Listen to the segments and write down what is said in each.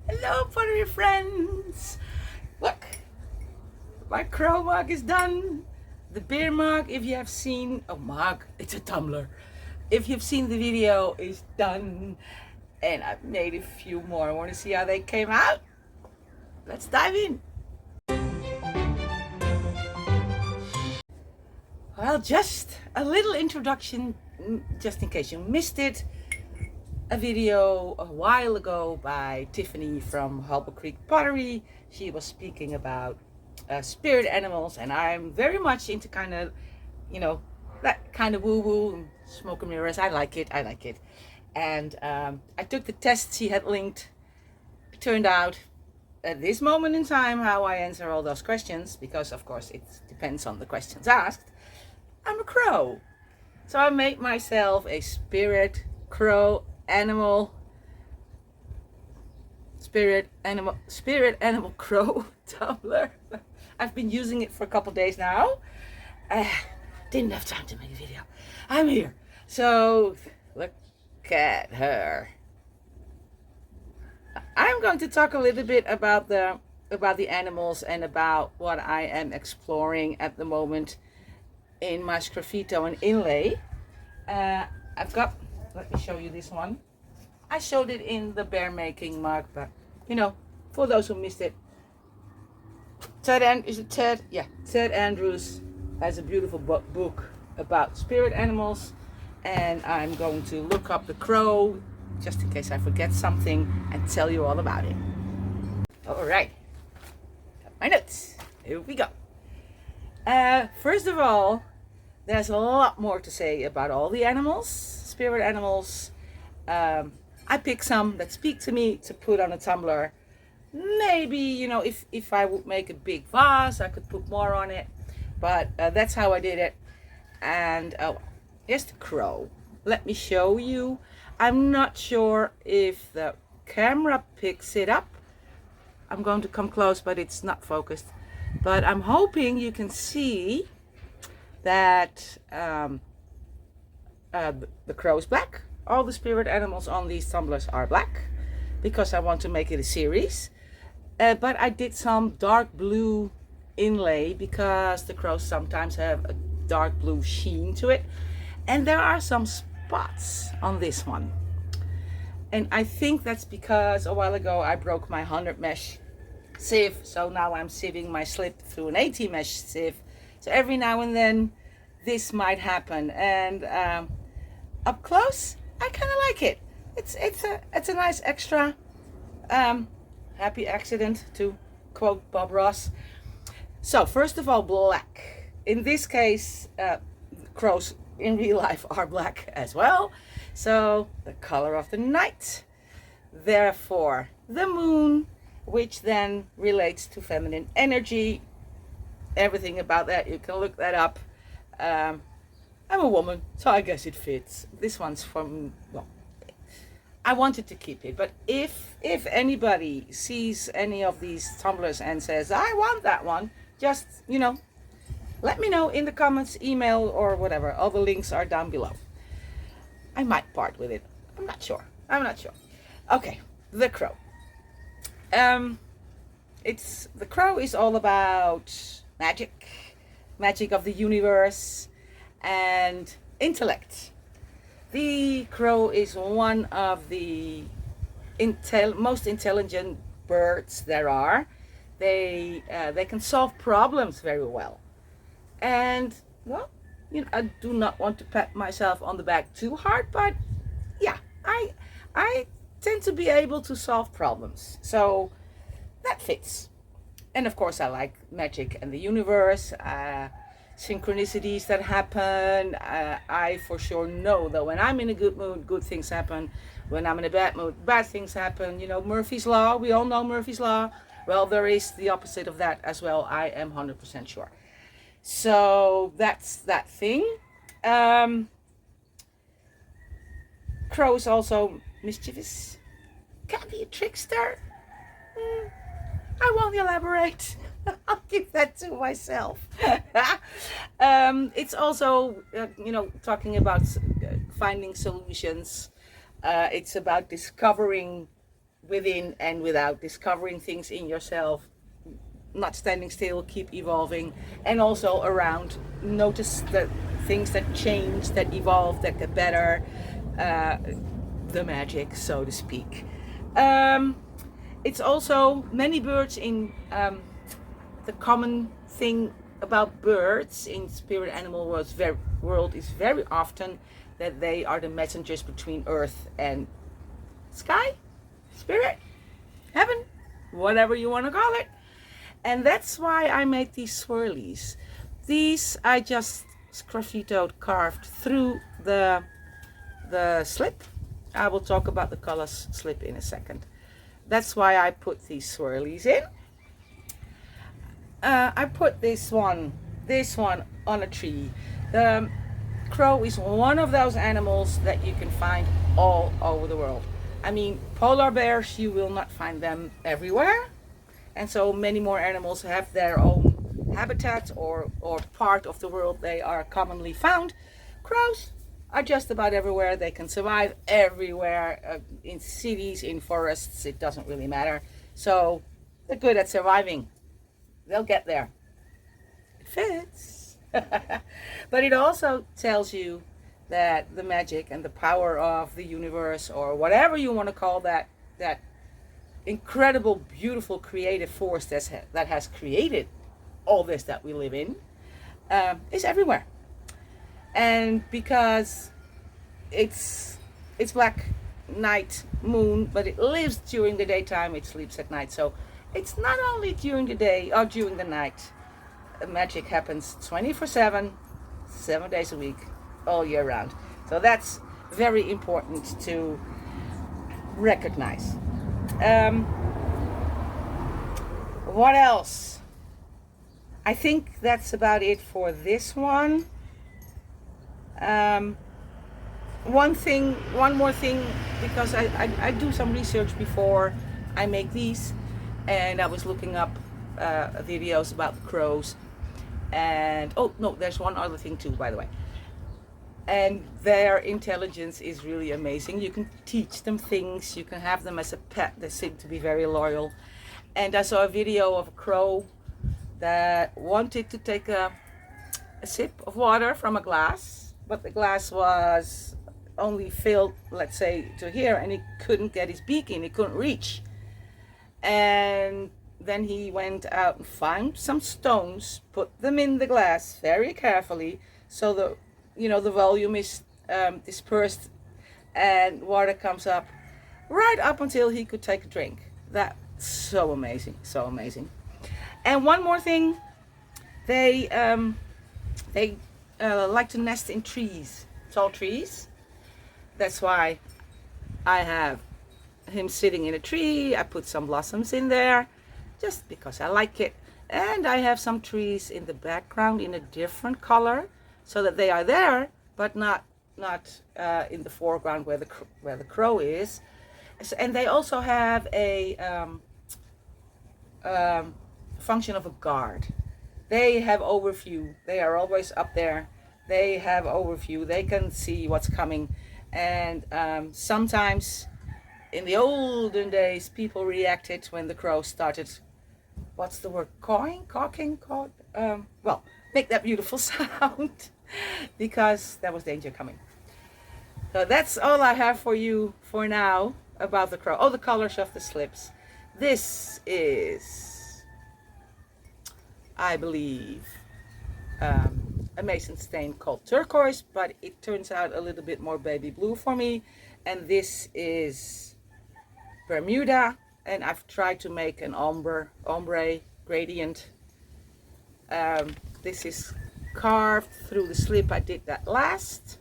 Hello, pottery friends. Look, my crow mug is done. The beer mug, if you have seen, mug, it's a tumbler. If you've seen the video, is done. And I've made a few more. I want to see how they came out. Let's dive in. Well, just a little introduction, just in case you missed it. A video a while ago by Tiffany from Halber Creek Pottery. She was speaking about spirit animals, and I'm very much into kind of, that kind of woo-woo, smoke and mirrors. I like it. And I took the test she had linked. It turned out at this moment in time how I answer all those questions, because of course it depends on the questions asked. I'm a crow. So I made myself a spirit crow animal, spirit animal crow tumbler. I've been using it for a couple days now. Didn't have time to make a video. I'm here. So look at her. I'm going to talk a little bit about the animals and about what I am exploring at the moment in my sgraffito and inlay. I've got, let me show you this one. I showed it in the bear making mug, but for those who missed it, Ted Andrews has a beautiful book about spirit animals, and I'm going to look up the crow just in case I forget something and tell you all about it. All right, got my notes. Here we go. First of all, there's a lot more to say about all the animals, spirit animals. I picked some that speak to me to put on a tumbler. Maybe, if I would make a big vase, I could put more on it. But that's how I did it. And here's the crow. Let me show you. I'm not sure if the camera picks it up. I'm going to come close, but it's not focused. But I'm hoping you can see that the crow is black. All the spirit animals on these tumblers are black, because I want to make it a series. But I did some dark blue inlay because the crows sometimes have a dark blue sheen to it. And there are some spots on this one. And I think that's because a while ago I broke my 100 mesh sieve. So now I'm sieving my slip through an 80 mesh sieve. So every now and then this might happen. And up close, I kind of like it. It's a nice extra happy accident, to quote Bob Ross. So first of all, black. In this case, crows in real life are black as well. So the color of the night. Therefore, the moon, which then relates to feminine energy. Everything about that, you can look that up. I'm a woman, so I guess it fits. This one's from, well, I wanted to keep it, but if anybody sees any of these tumblers and says, I want that one, just, let me know in the comments, email, or whatever. All the links are down below. I might part with it. I'm not sure. Okay, the crow. The crow is all about magic of the universe, and intellect. The crow is one of the most intelligent birds there are. They can solve problems very well. And well, I do not want to pat myself on the back too hard, but yeah, I tend to be able to solve problems. So that fits. And of course I like magic and the universe. Synchronicities that happen. I for sure know that when I'm in a good mood, good things happen. When I'm in a bad mood, bad things happen. Murphy's Law, we all know Murphy's Law. Well, there is the opposite of that as well. I am 100% sure. So that's that thing. Crow is also mischievous. Can be a trickster. I won't elaborate. I'll keep that to myself. It's also, talking about finding solutions. It's about discovering within and without, discovering things in yourself, not standing still, keep evolving, and also around, notice the things that change, that evolve, that get better, the magic, so to speak. It's also many birds in the common thing about birds in spirit animal world is very often that they are the messengers between earth and sky, spirit, heaven, whatever you want to call it. And that's why I made these swirlies. These I just sgraffitoed, carved through the slip. I will talk about the colors slip in a second. That's why I put these swirlies in. I put this one on a tree. The crow is one of those animals that you can find all over the world. I mean, polar bears, you will not find them everywhere. And so many more animals have their own habitat or part of the world they are commonly found. Crows are just about everywhere. They can survive everywhere, in cities, in forests, it doesn't really matter. So they're good at surviving. They'll get there. It fits. But it also tells you that the magic and the power of the universe, or whatever you want to call that incredible, beautiful, creative force that has created all this that we live in, is everywhere. And because it's black night moon, but it lives during the daytime, it sleeps at night. So it's not only during the day or during the night. Magic happens 24/7, 7 days a week, all year round. So that's very important to recognize. What else? I think that's about it for this one. One more thing, because I do some research before I make these, and I was looking up videos about crows, and oh no, there's one other thing too, by the way. And their intelligence is really amazing. You can teach them things, you can have them as a pet. They seem to be very loyal. And I saw a video of a crow that wanted to take a sip of water from a glass, but the glass was only filled, let's say, to here, and he couldn't get his beak in, he couldn't reach. And then he went out and found some stones, put them in the glass very carefully, so the volume is dispersed and water comes up right up until he could take a drink. That's so amazing, so amazing. And one more thing, they like to nest in trees, tall trees. That's why I have him sitting in a tree. I put some blossoms in there just because I like it. And I have some trees in the background in a different color, so that they are there, but not in the foreground where the crow is. And they also have a function of a guard. They have overview. They are always up there. They have overview. They can see what's coming. And sometimes in the olden days, people reacted when the crow started, what's the word, cawing, well, make that beautiful sound, because there was danger coming. So that's all I have for you for now about the crow. Oh, the colors of the slips. This is, I believe, a mason stain called turquoise, but it turns out a little bit more baby blue for me. And this is Bermuda, and I've tried to make an ombre gradient. This is carved through the slip. I did that last.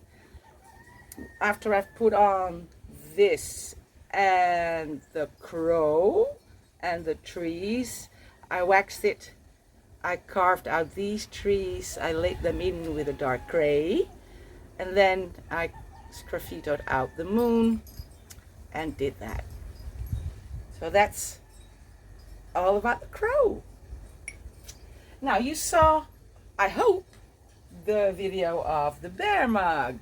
After I've put on this and the crow and the trees, I waxed it. I carved out these trees. I laid them in with a dark gray, and then I sgraffitoed out the moon and did that. So that's all about the crow. Now you saw, I hope, the video of the bear mug.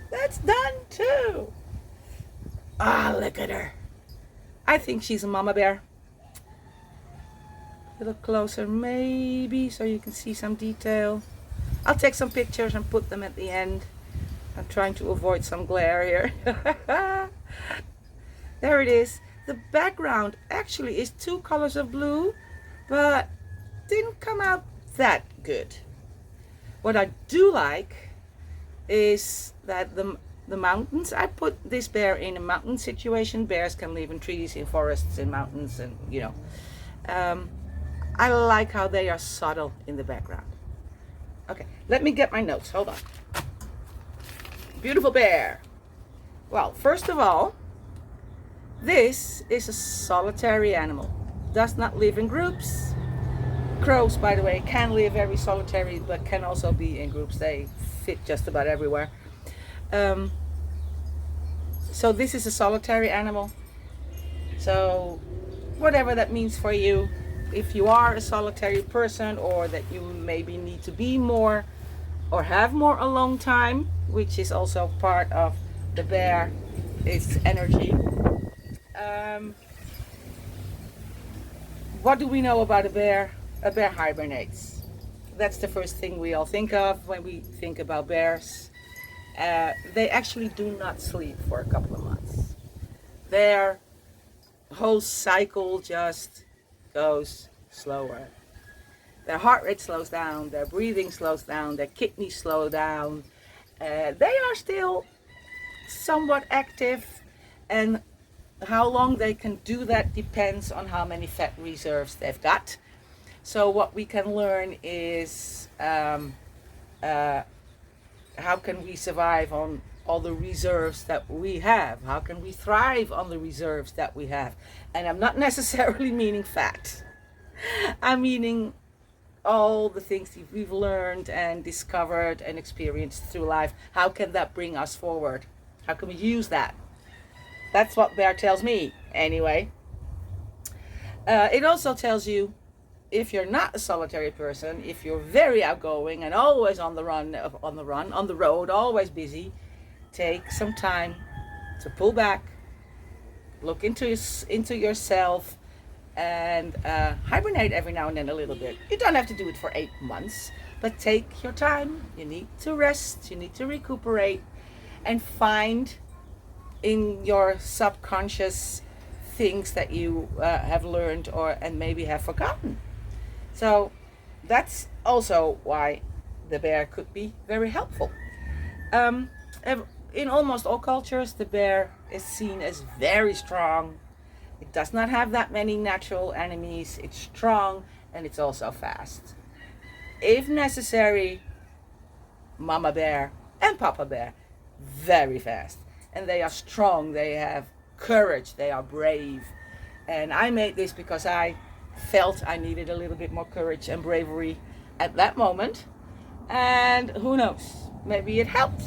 That's done too. Ah, look at her. I think she's a mama bear. A little closer maybe, so you can see some detail. I'll take some pictures and put them at the end. I'm trying to avoid some glare here. There it is. The background actually is 2 colors of blue, but didn't come out that good. What I do like is that the mountains, I put this bear in a mountain situation. Bears can live in trees, in forests, in mountains, and you know. I like how they are subtle in the background. Okay, let me get my notes, hold on. Beautiful bear. Well, first of all, this is a solitary animal. Does not live in groups. Crows, by the way, can live very solitary, but can also be in groups. They fit just about everywhere. So this is a solitary animal. So whatever that means for you, if you are a solitary person, or that you maybe need to be more or have more alone time, which is also part of the bear, its energy. What do we know about a bear? A bear hibernates. That's the first thing we all think of when we think about bears. They actually do not sleep for a couple of months. Their whole cycle just goes slower. Their heart rate slows down, their breathing slows down, their kidneys slow down. They are still somewhat active, and how long they can do that depends on how many fat reserves they've got. So what we can learn is how can we survive on all the reserves that we have? How can we thrive on the reserves that we have? And I'm not necessarily meaning fat. I'm meaning all the things that we've learned and discovered and experienced through life. How can that bring us forward? How can we use that? That's what bear tells me, anyway. It also tells you, if you're not a solitary person, if you're very outgoing and always on the road, always busy, take some time to pull back, look into yourself, and hibernate every now and then a little bit. You don't have to do it for 8 months, but take your time. You need to rest, you need to recuperate, and find in your subconscious things that you have learned and maybe have forgotten. So that's also why the bear could be very helpful. In almost all cultures, the bear is seen as very strong. It does not have that many natural enemies. It's strong, and it's also fast. If necessary, Mama Bear and Papa Bear, very fast. And they are strong, they have courage, they are brave. And I made this because I felt I needed a little bit more courage and bravery at that moment. And who knows, maybe it helped.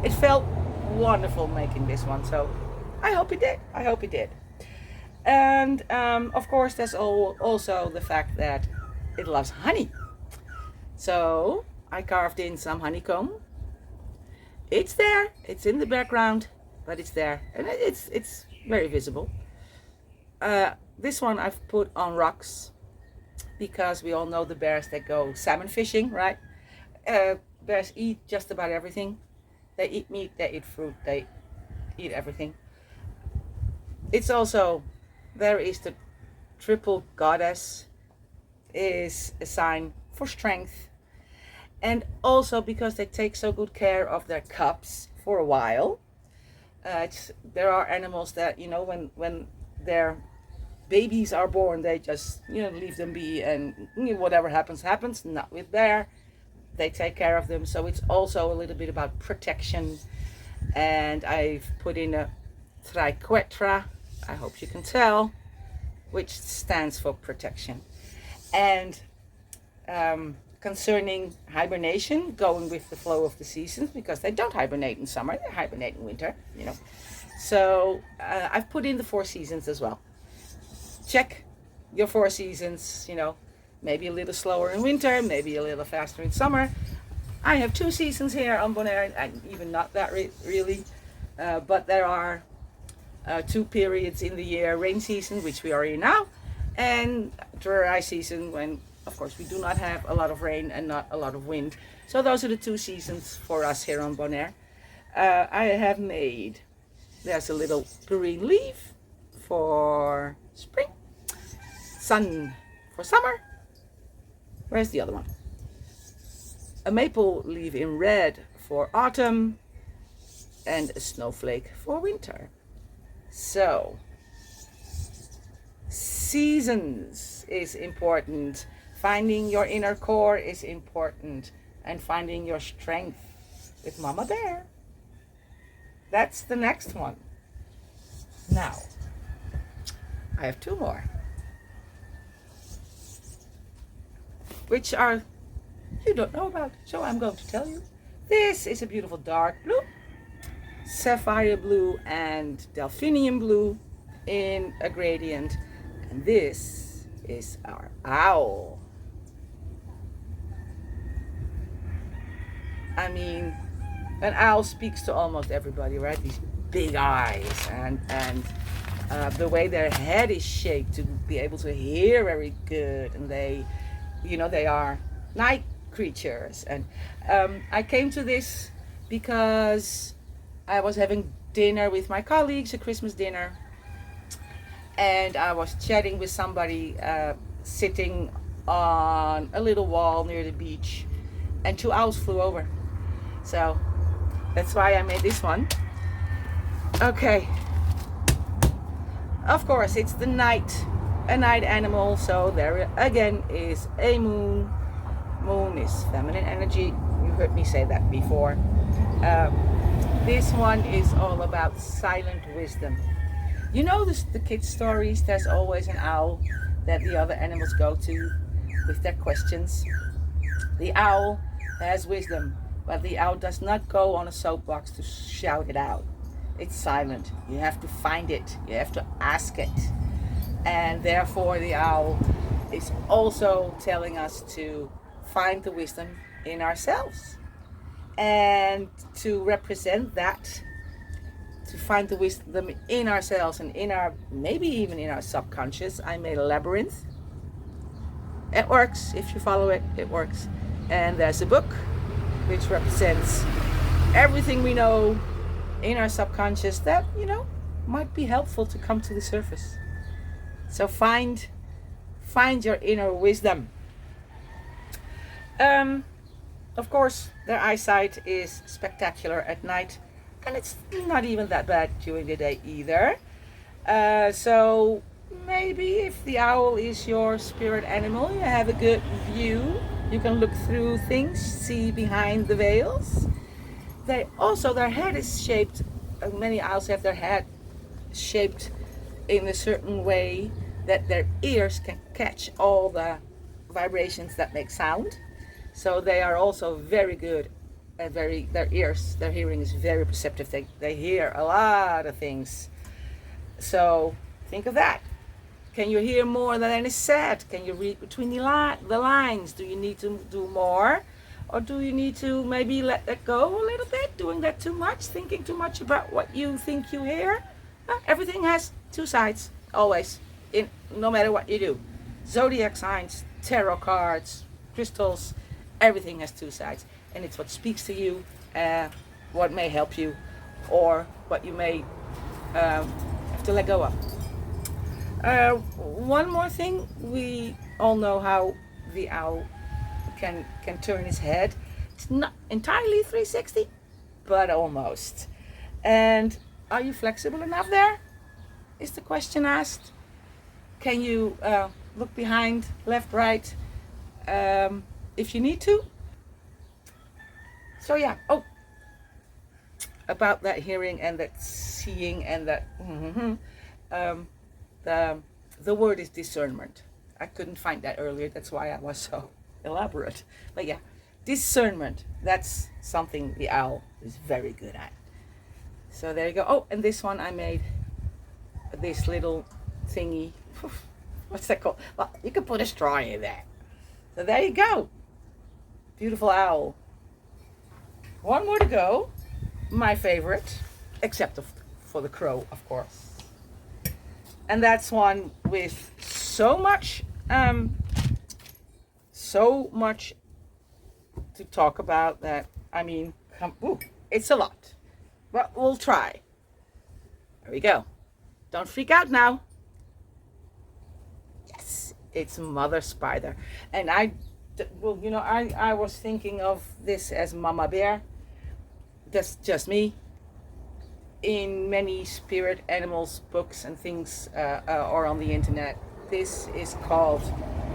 It felt wonderful making this one, so I hope it did. And of course, there's also the fact that it loves honey. So I carved in some honeycomb. It's there, it's in the background, but it's there, and it's very visible. This one I've put on rocks because we all know the bears that go salmon fishing, right? Bears eat just about everything. They eat meat, they eat fruit, they eat everything. It's also, there is the triple goddess, is a sign for strength. And also because they take so good care of their cubs for a while. There are animals that, you know, when their babies are born, they just, you know, leave them be, and whatever happens, happens. Not with bear. They take care of them. So it's also a little bit about protection. And I've put in a triquetra, I hope you can tell, which stands for protection. And concerning hibernation, going with the flow of the seasons, because they don't hibernate in summer, they hibernate in winter, you know. So I've put in the 4 seasons as well. Check your 4 seasons, you know, maybe a little slower in winter, maybe a little faster in summer. I have 2 seasons here on Bonaire, and even not that really, but there are two periods in the year: rain season, which we are in now, and dry season, when of course we do not have a lot of rain and not a lot of wind. So those are the two seasons for us here on Bonaire. I have made, there's a little green leaf for spring, sun for summer. Where's the other one? A maple leaf in red for autumn, and a snowflake for winter. So seasons is important. Finding your inner core is important, and finding your strength with Mama Bear. That's the next one. Now, I have two more, which are you don't know about, so I'm going to tell you. This is a beautiful dark blue, sapphire blue, and delphinium blue in a gradient, and this is our owl. I mean, an owl speaks to almost everybody, right? These big eyes, and the way their head is shaped to be able to hear very good, and they are night creatures. And I came to this because I was having dinner with my colleagues, a Christmas dinner, and I was chatting with somebody sitting on a little wall near the beach, and two owls flew over. So that's why I made this one. Okay. Of course, it's a night animal, so there again is a moon. Moon is feminine energy. You heard me say that before. This one is all about silent wisdom. You know the kids' stories, there's always an owl that the other animals go to with their questions. The owl has wisdom, but the owl does not go on a soapbox to shout it out. It's silent. You have to find it. You have to ask it. And therefore the owl is also telling us to find the wisdom in ourselves. And to represent that, to find the wisdom in ourselves and in our, maybe even in our subconscious, I made a labyrinth. It works. If you follow it, it works. And there's a book which represents everything we know in our subconscious that, might be helpful to come to the surface. So find your inner wisdom. Of course, their eyesight is spectacular at night, and it's not even that bad during the day either. So maybe if the owl is your spirit animal, you have a good view. You can look through things, see behind the veils. Their head is shaped, many owls have their head shaped in a certain way that their ears can catch all the vibrations that make sound. So they are also very good at their hearing is very perceptive. They hear a lot of things. So think of that. Can you hear more than is said? Can you read between the lines? Do you need to do more? Or do you need to maybe let that go a little bit? Doing that too much? Thinking too much about what you think you hear? Everything has two sides, always, no matter what you do. Zodiac signs, tarot cards, crystals, everything has two sides. And it's what speaks to you, what may help you, or what you may have to let go of. One more thing, we all know how the owl can turn his head. It's not entirely 360, but almost. And are you flexible enough there? Is the question asked. Can you look behind, left, right, if you need to? So yeah, about that hearing and that seeing and that, the word is discernment. I couldn't find that earlier, that's why I was so elaborate. But yeah, discernment, that's something the owl is very good at. So there you go. And this one I made this little thingy. What's that called? Well, you can put a straw in there. So there you go. Beautiful owl. One more to go. My favorite, except for the crow, of course. And that's one with so much to talk about that, I mean, it's a lot, but we'll try. There we go. Don't freak out now. Yes, it's Mother Spider. And I was thinking of this as Mama Bear. That's just me. In many spirit animals books and things, or on the internet, this is called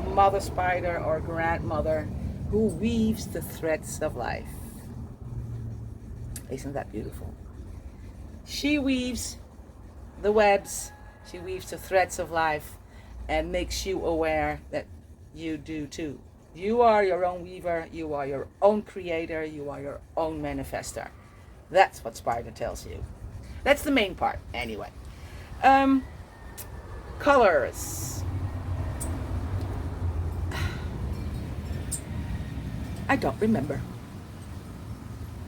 Mother Spider or Grandmother, who weaves the threads of life. Isn't that beautiful? She weaves the webs, she weaves the threads of life, and makes you aware that you do too. You are your own weaver, you are your own creator, you are your own manifester. That's what Spider tells you. That's the main part, anyway. Colors. I don't remember.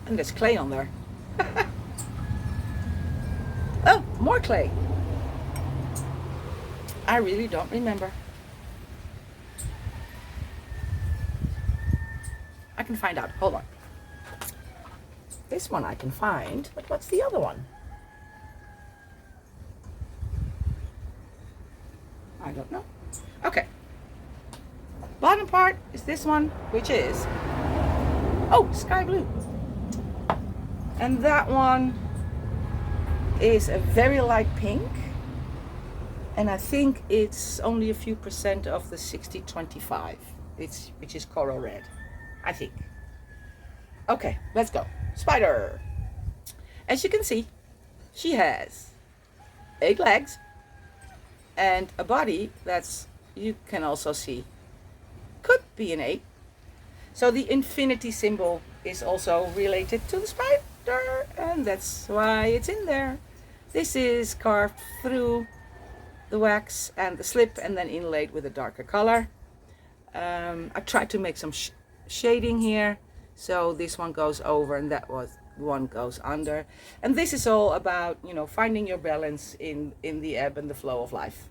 And there's clay on there. Oh, more clay. I really don't remember. I can find out. Hold on. This one I can find, but what's the other one? I don't know. Okay. Bottom part is this one, which is, oh, sky blue. And that one is a very light pink. And I think it's only a few percent of the 60-25, which is coral red, I think. Okay, let's go. Spider. As you can see, she has 8 legs and a body that's, you can also see, could be an 8. So the infinity symbol is also related to the spider, and that's why it's in there. This is carved through the wax and the slip and then inlaid with a darker color. I tried to make some shading here, so this one goes over and that one goes under. And this is all about, you know, finding your balance in the ebb and the flow of life.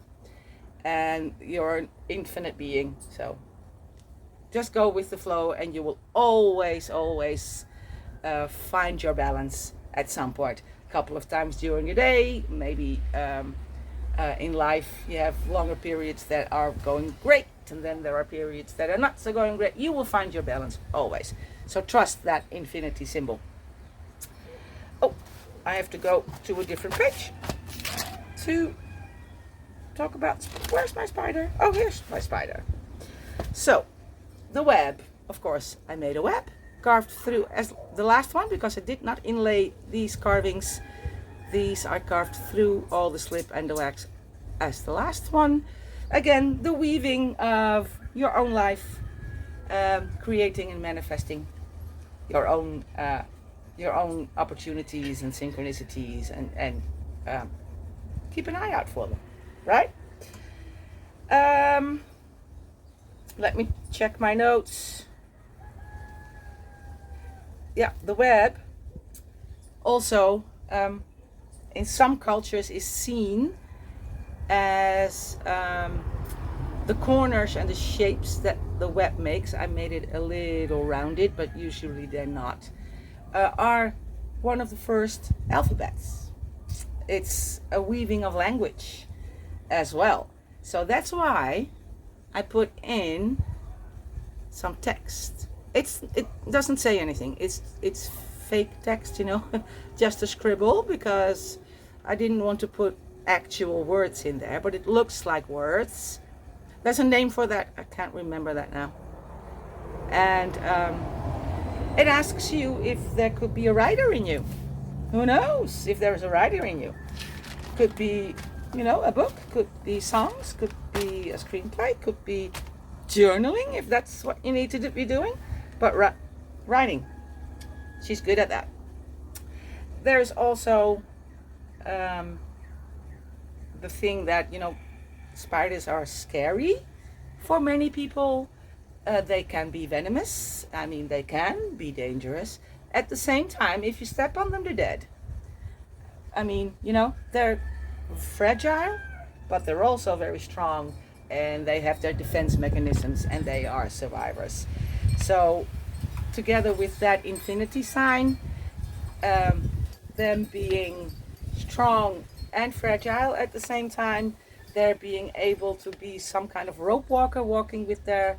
And you're an infinite being, so just go with the flow and you will always find your balance at some point. A couple of times during your day, maybe in life you have longer periods that are going great, and then there are periods that are not so going great. You will find your balance always. So trust that infinity symbol. Oh, I have to go to a different page to talk about, where's my spider? Oh, here's my spider. So the web, of course, I made a web carved through as the last one because I did not inlay these carvings. These are carved through all the slip and the wax as the last one. Again, the weaving of your own life, creating and manifesting your own opportunities and synchronicities, and keep an eye out for them, right? Let me check my notes. Yeah, the web also in some cultures is seen as the corners and the shapes that the web makes. I made it a little rounded, but usually they're not, are one of the first alphabets. It's a weaving of language as well. So that's why I put in some text. It doesn't say anything. It's fake text, you know, just a scribble, because I didn't want to put actual words in there, but it looks like words. There's a name for that. I can't remember that now. And it asks you if there could be a writer in you. Who knows if there's a writer in you? Could be, you know, a book, could be songs, could be a screenplay, could be journaling if that's what you need to be doing. But writing, she's good at that. There's also the thing that, you know, spiders are scary for many people. They can be venomous. I mean, they can be dangerous. At the same time, if you step on them, they're dead. I mean, you know, they're fragile, but they're also very strong, and they have their defense mechanisms, and they are survivors. So together with that infinity sign, them being strong and fragile at the same time, they're being able to be some kind of rope walker, walking with their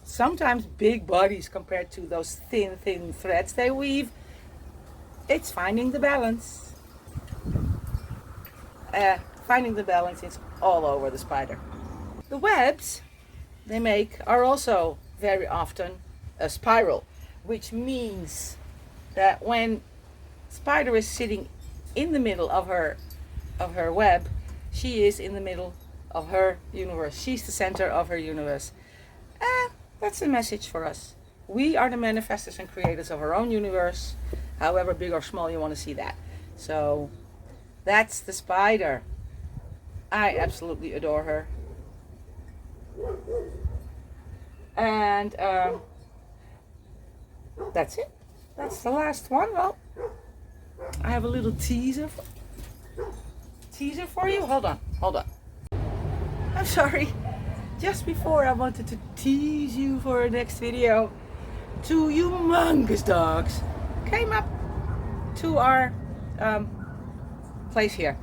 sometimes big bodies compared to those thin threads they weave. It's finding the balance. Finding the balance is all over the spider. The webs they make are also very often a spiral, which means that when spider is sitting in the middle of her web, she is in the middle of her universe. She's the center of her universe. That's a message for us. We are the manifestors and creators of our own universe, however big or small you want to see that. So that's the spider. I absolutely adore her. And that's it. That's the last one. Well, I have a little teaser for you. Hold on. I'm sorry. Just before I wanted to tease you for a next video, two humongous dogs came up to our place here.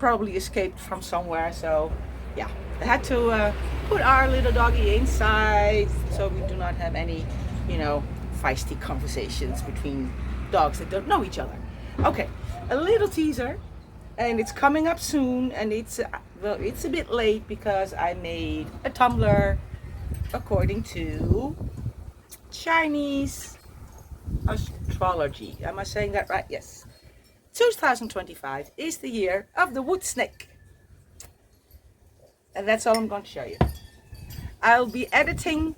Probably escaped from somewhere, so yeah, I had to put our little doggy inside so we do not have any, feisty conversations between dogs that don't know each other. Okay, a little teaser, and it's coming up soon, and it's a bit late because I made a tumbler according to Chinese astrology. Am I saying that right? Yes. 2025 is the year of the wood snake. And that's all I'm going to show you. I'll be editing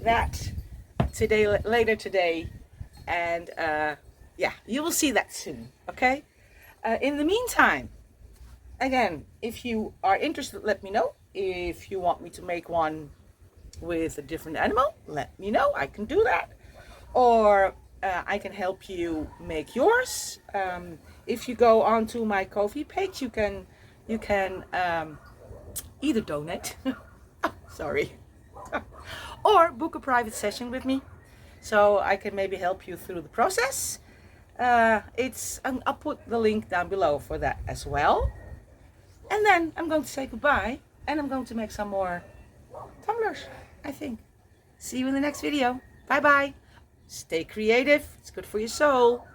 that later today, and yeah, you will see that soon, okay? In the meantime, again, if you are interested, let me know. If you want me to make one with a different animal, let me know. I can do that. Or I can help you make yours. If you go onto my Ko-fi page, you can either donate, sorry, or book a private session with me, so I can maybe help you through the process. I'll put the link down below for that as well. And then I'm going to say goodbye, and I'm going to make some more tumblers, I think. See you in the next video. Bye bye. Stay creative. It's good for your soul.